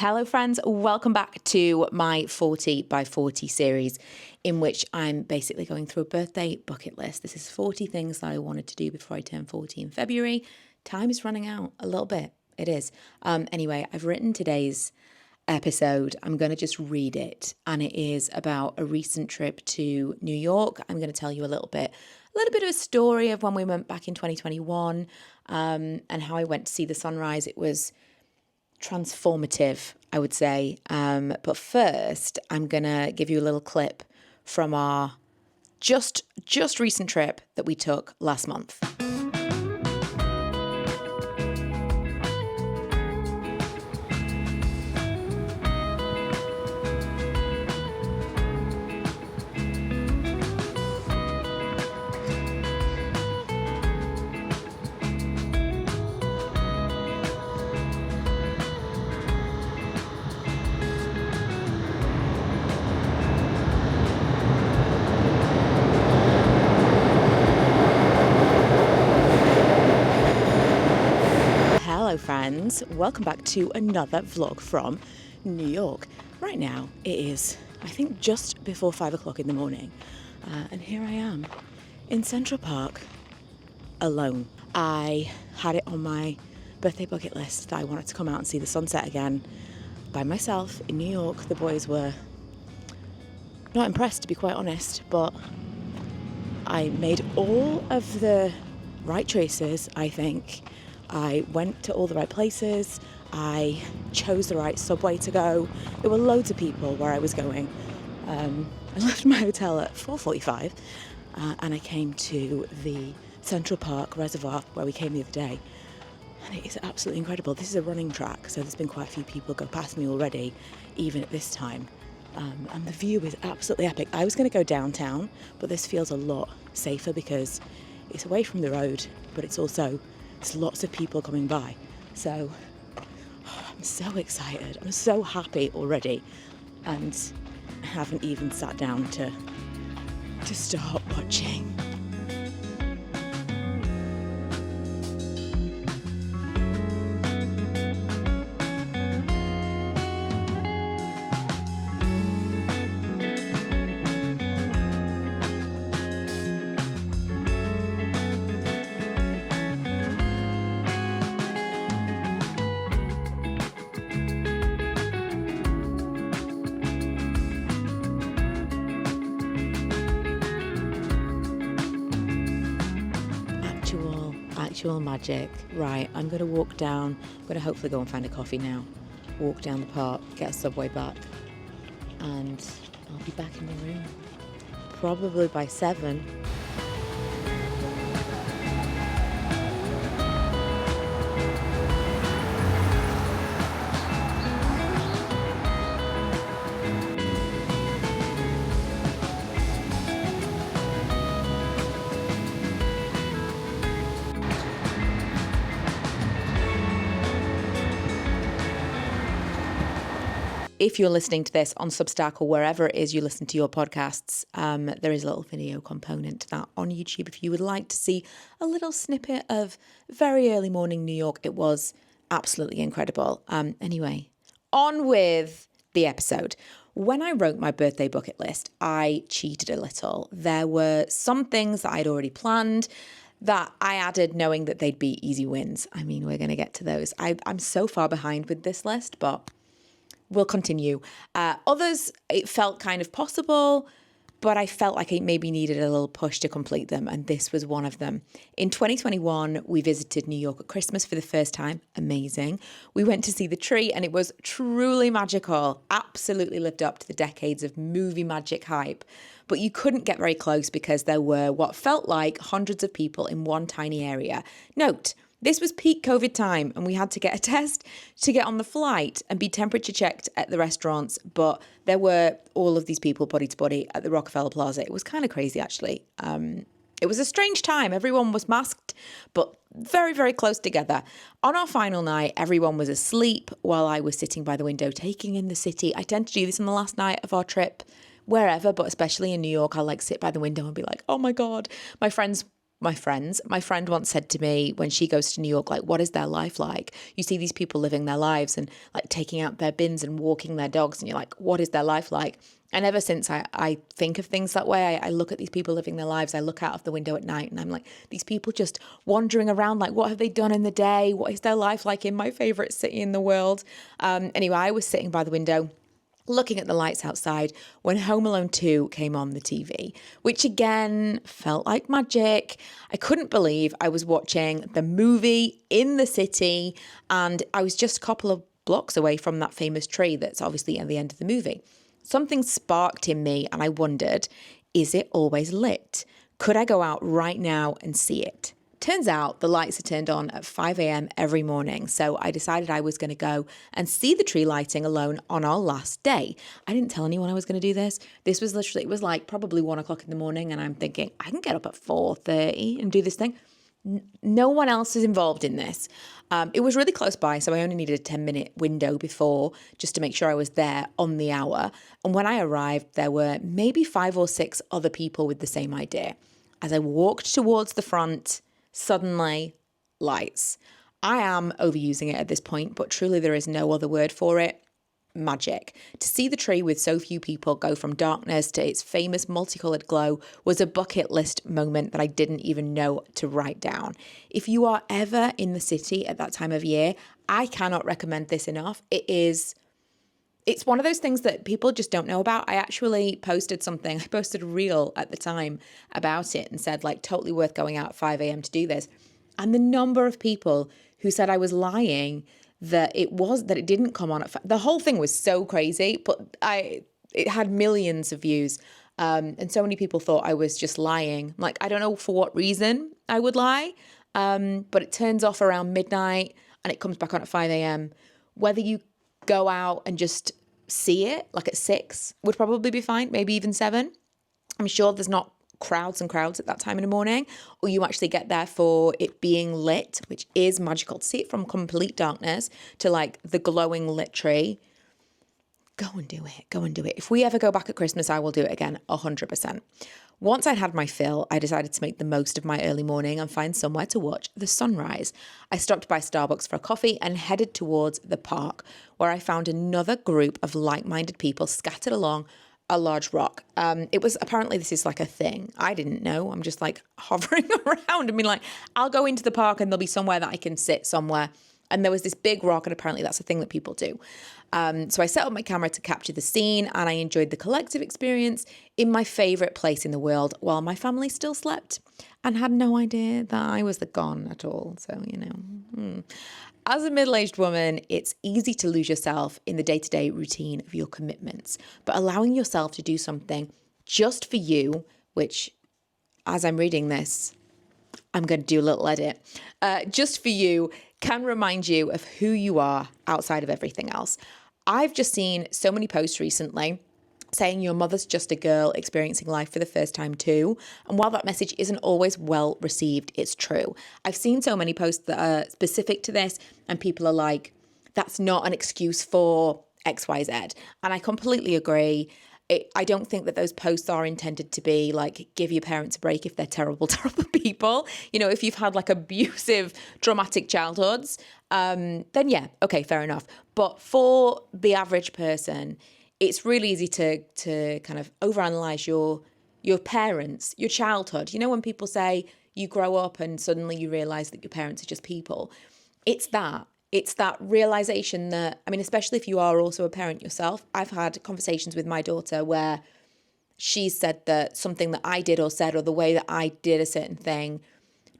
Hello friends, welcome back to my 40 by 40 series in which I'm basically going through a birthday bucket list. This is 40 things that I wanted to do before I turn 40 in February. Time is running out a little bit. It is. Anyway, I've written today's episode. I'm going to just read it, and it is about a recent trip to New York. I'm going to tell you a little bit of a story of when we went back in 2021 and how I went to see the sunrise. It was transformative, I would say. But first, I'm going to give you a little clip from our just recent trip that we took last month. Hello friends, welcome back to another vlog from New York. Right now it is, I think, just before 5 o'clock in the morning, and here I am in Central Park alone. I had it on my birthday bucket list that I wanted to come out and see the sunset again by myself in New York. The boys were not impressed, to be quite honest, but I made all of the right choices, I think. I went to all the right places. I chose the right subway to go. There were loads of people where I was going. I left my hotel at 4:45 and I came to the Central Park Reservoir where we came the other day. And it is absolutely incredible. This is a running track, so there's been quite a few people go past me already, even at this time. And the view is absolutely epic. I was going to go downtown, but this feels a lot safer because it's away from the road, but it's also there's lots of people coming by. So I'm so excited. I'm so happy already. And I haven't even sat down to start watching. Actual magic. Right, I'm going to walk down. I'm going to hopefully go and find a coffee now. Walk down the park, get a subway back, and I'll be back in the room probably by 7. If you're listening to this on Substack or wherever it is you listen to your podcasts, there is a little video component to that on YouTube. If you would like to see a little snippet of very early morning New York, it was absolutely incredible. Anyway, on with the episode. When I wrote my birthday bucket list, I cheated a little. There were some things that I'd already planned that I added knowing that they'd be easy wins. I mean, we're going to get to those. I'm so far behind with this list, but we'll continue. Others, it felt kind of possible, but I felt like it maybe needed a little push to complete them, and this was one of them. In 2021, we visited New York at Christmas for the first time. Amazing. We went to see the tree, and it was truly magical. Absolutely lived up to the decades of movie magic hype. But you couldn't get very close because there were what felt like hundreds of people in one tiny area. Note, this was peak COVID time and we had to get a test to get on the flight and be temperature checked at the restaurants. But there were all of these people body to body at the Rockefeller Plaza. It was kind of crazy, actually. It was a strange time. Everyone was masked, but very, very close together. On our final night, everyone was asleep while I was sitting by the window taking in the city. I tend to do this on the last night of our trip, wherever, but especially in New York. I'll sit by the window and be like, oh my God. My friends my friends. My friend once said to me when she goes to New York, like, what is their life like? You see these people living their lives and like taking out their bins and walking their dogs. And you're like, what is their life like? And ever since I think of things that way, I look at these people living their lives. I look out of the window at night and I'm like, these people just wandering around. Like, what have they done in the day? What is their life like in my favorite city in the world? Anyway, I was sitting by the window looking at the lights outside when Home Alone 2 came on the TV, which again felt like magic. I couldn't believe I was watching the movie in the city and I was just a couple of blocks away from that famous tree that's obviously at the end of the movie. Something sparked in me and I wondered, is it always lit? Could I go out right now and see it? Turns out the lights are turned on at 5 a.m. every morning, so I decided I was going to go and see the tree lighting alone on our last day. I didn't tell anyone I was going to do this. This was literally, it was like probably 1 o'clock in the morning and I'm thinking, I can get up at 4:30 and do this thing. No one else is involved in this. It was really close by, so I only needed a 10-minute window before just to make sure I was there on the hour. And when I arrived, there were maybe 5 or 6 other people with the same idea. As I walked towards the front, suddenly, lights. I am overusing it at this point, but truly there is no other word for it. Magic. To see the tree with so few people go from darkness to its famous multicolored glow was a bucket list moment that I didn't even know to write down. If you are ever in the city at that time of year, I cannot recommend this enough. It's one of those things that people just don't know about. I actually posted something. I posted a reel at the time about it and said, like, totally worth going out at 5 a.m. to do this. And the number of people who said I was lying, that it didn't come on at 5. The whole thing was so crazy, but it had millions of views. And so many people thought I was just lying. Like, I don't know for what reason I would lie, but it turns off around midnight and it comes back on at 5 a.m. Whether you go out and just see it, like at 6, would probably be fine, maybe even 7. I'm sure there's not crowds and crowds at that time in the morning, or you actually get there for it being lit, which is magical. To see it from complete darkness to like the glowing lit tree, go and do it. If we ever go back at Christmas, I will do it again, 100%. Once I'd had my fill, I decided to make the most of my early morning and find somewhere to watch the sunrise. I stopped by Starbucks for a coffee and headed towards the park, where I found another group of like-minded people scattered along a large rock. It was apparently this is like a thing. I didn't know. I'm just like hovering around and being like, I'll go into the park and there'll be somewhere that I can sit somewhere. And there was this big rock, and apparently that's a thing that people do. So I set up my camera to capture the scene, and I enjoyed the collective experience in my favorite place in the world while my family still slept and had no idea that I was gone at all. So, As a middle-aged woman, it's easy to lose yourself in the day-to-day routine of your commitments, but allowing yourself to do something just for you, which, as I'm reading this, I'm going to do a little edit, just for you, can remind you of who you are outside of everything else. I've just seen so many posts recently saying your mother's just a girl experiencing life for the first time too. And while that message isn't always well received, it's true. I've seen so many posts that are specific to this, and people are like, that's not an excuse for XYZ. And I completely agree. I don't think that those posts are intended to be like, give your parents a break if they're terrible, terrible people. If you've had like abusive, traumatic childhoods, then yeah, okay, fair enough. But for the average person, it's really easy to kind of overanalyze your parents, your childhood. When people say you grow up and suddenly you realize that your parents are just people, it's that. It's that realization that, especially if you are also a parent yourself, I've had conversations with my daughter where she said that something that I did or said, or the way that I did a certain thing,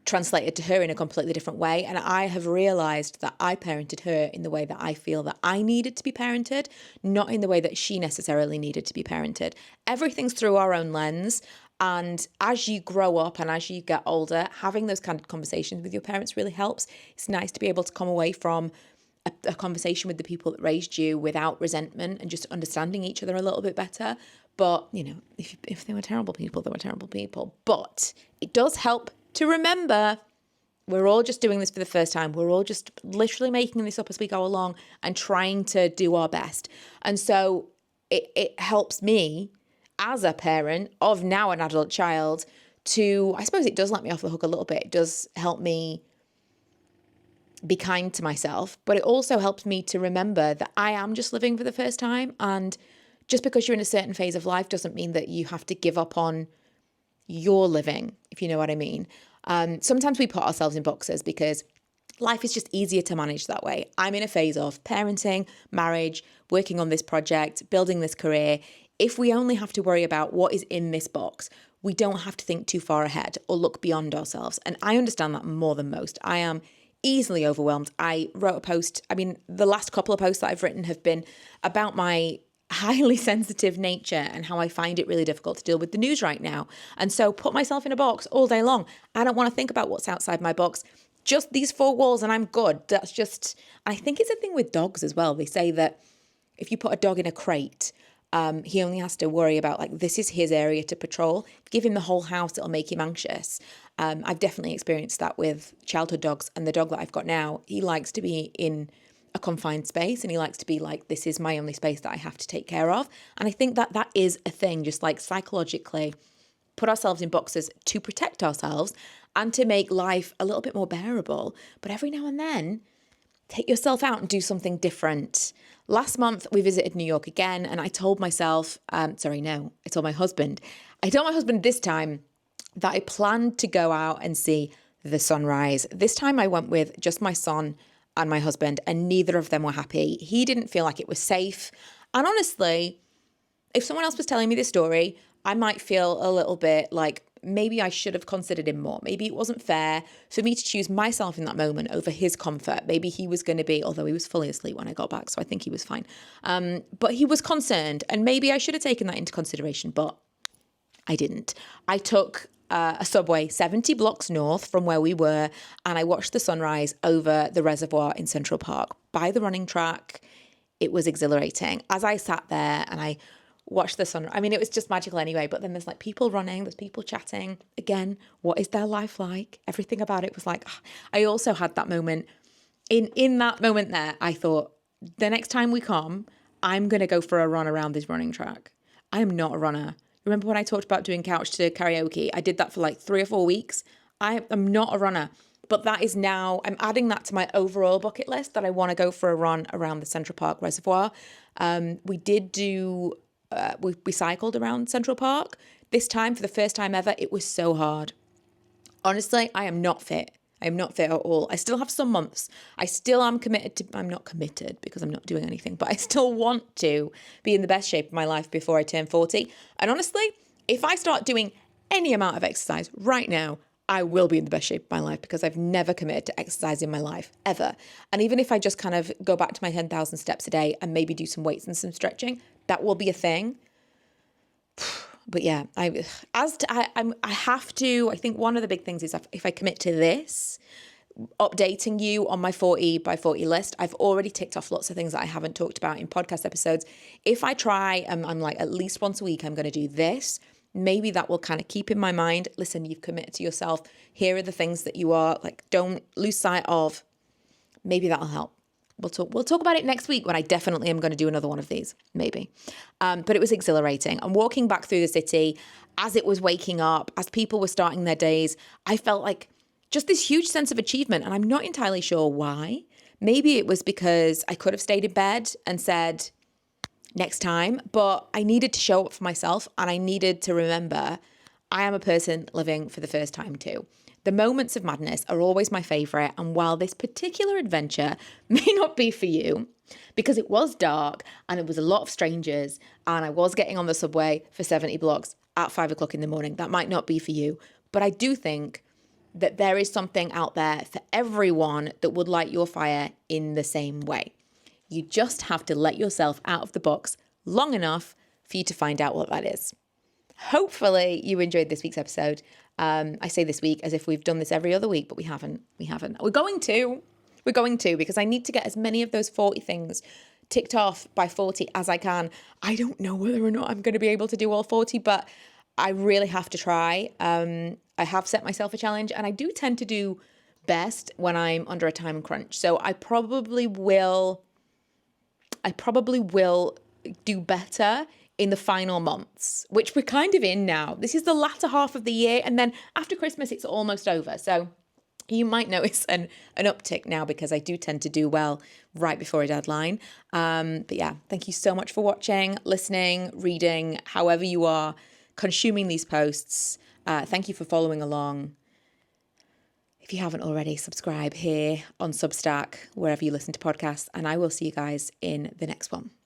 translated to her in a completely different way. And I have realized that I parented her in the way that I feel that I needed to be parented, not in the way that she necessarily needed to be parented. Everything's through our own lens. And as you grow up and as you get older, having those kind of conversations with your parents really helps. It's nice to be able to come away from a conversation with the people that raised you without resentment and just understanding each other a little bit better. But, if they were terrible people, they were terrible people. But it does help to remember we're all just doing this for the first time. We're all just literally making this up as we go along and trying to do our best. And so it helps me as a parent of now an adult child I suppose it does let me off the hook a little bit. It does help me be kind to myself, but it also helps me to remember that I am just living for the first time. And just because you're in a certain phase of life doesn't mean that you have to give up on your living, if you know what I mean. Sometimes we put ourselves in boxes because life is just easier to manage that way. I'm in a phase of parenting, marriage, working on this project, building this career. If we only have to worry about what is in this box, we don't have to think too far ahead or look beyond ourselves. And I understand that more than most. I am easily overwhelmed. I wrote a post. I mean, the last couple of posts that I've written have been about my highly sensitive nature and how I find it really difficult to deal with the news right now. And so put myself in a box all day long. I don't want to think about what's outside my box. Just these four walls and I'm good. That's just, I think it's a thing with dogs as well. They say that if you put a dog in a crate, he only has to worry about, like, this is his area to patrol. Give him the whole house, it'll make him anxious. I've definitely experienced that with childhood dogs, and the dog that I've got now, he likes to be in a confined space and he likes to be like, this is my only space that I have to take care of. And I think that that is a thing, just like psychologically put ourselves in boxes to protect ourselves and to make life a little bit more bearable. But every now and then, take yourself out and do something different. Last month, we visited New York again, and I told myself, I told my husband. I told my husband this time that I planned to go out and see the sunrise. This time I went with just my son and my husband, and neither of them were happy. He didn't feel like it was safe. And honestly, if someone else was telling me this story, I might feel a little bit like maybe I should have considered him more. Maybe it wasn't fair for me to choose myself in that moment over his comfort. Maybe he was going to be, although he was fully asleep when I got back, so I think he was fine. But he was concerned, and maybe I should have taken that into consideration, but I didn't. I took a subway 70 blocks north from where we were, and I watched the sunrise over the reservoir in Central Park by the running track. It was exhilarating. As I sat there and I watched the sun. I mean, it was just magical anyway, but then there's like people running, there's people chatting. Again, what is their life like? Everything about it was like, I also had that moment. In that moment there, I thought, the next time we come, I'm going to go for a run around this running track. I am not a runner. Remember when I talked about doing couch to karaoke? I did that for like 3 or 4 weeks. I am not a runner. But that is now, I'm adding that to my overall bucket list that I want to go for a run around the Central Park Reservoir. We did do... we cycled around Central Park. This time, for the first time ever, it was so hard. Honestly, I am not fit. I am not fit at all. I still have some months. I still am committed to, I'm not committed because I'm not doing anything, but I still want to be in the best shape of my life before I turn 40. And honestly, if I start doing any amount of exercise right now, I will be in the best shape of my life because I've never committed to exercise in my life, ever. And even if I just kind of go back to my 10,000 steps a day and maybe do some weights and some stretching, that will be a thing. But yeah, I have to, I think one of the big things is if I commit to this, updating you on my 40 by 40 list, I've already ticked off lots of things that I haven't talked about in podcast episodes. If I try, I'm like at least once a week, I'm going to do this. Maybe that will kind of keep in my mind, listen, you've committed to yourself. Here are the things that you are, like, don't lose sight of. Maybe that'll help. We'll talk about it next week when I definitely am going to do another one of these, maybe. But it was exhilarating. And walking back through the city, as it was waking up, as people were starting their days, I felt like just this huge sense of achievement. And I'm not entirely sure why. Maybe it was because I could have stayed in bed and said next time, but I needed to show up for myself and I needed to remember I am a person living for the first time too. The moments of madness are always my favourite, and while this particular adventure may not be for you, because it was dark and it was a lot of strangers and I was getting on the subway for 70 blocks at 5 o'clock in the morning, that might not be for you. But I do think that there is something out there for everyone that would light your fire in the same way. You just have to let yourself out of the box long enough for you to find out what that is. Hopefully you enjoyed this week's episode. I say this week as if we've done this every other week, but we haven't. We're going to because I need to get as many of those 40 things ticked off by 40 as I can. I don't know whether or not I'm going to be able to do all 40, but I really have to try. I have set myself a challenge and I do tend to do best when I'm under a time crunch. So I probably will do better in the final months, which we're kind of in now. This is the latter half of the year, and then after Christmas, it's almost over. So you might notice an uptick now because I do tend to do well right before a deadline. But yeah, thank you so much for watching, listening, reading, however you are consuming these posts. Thank you for following along. If you haven't already, subscribe here on Substack, wherever you listen to podcasts, and I will see you guys in the next one.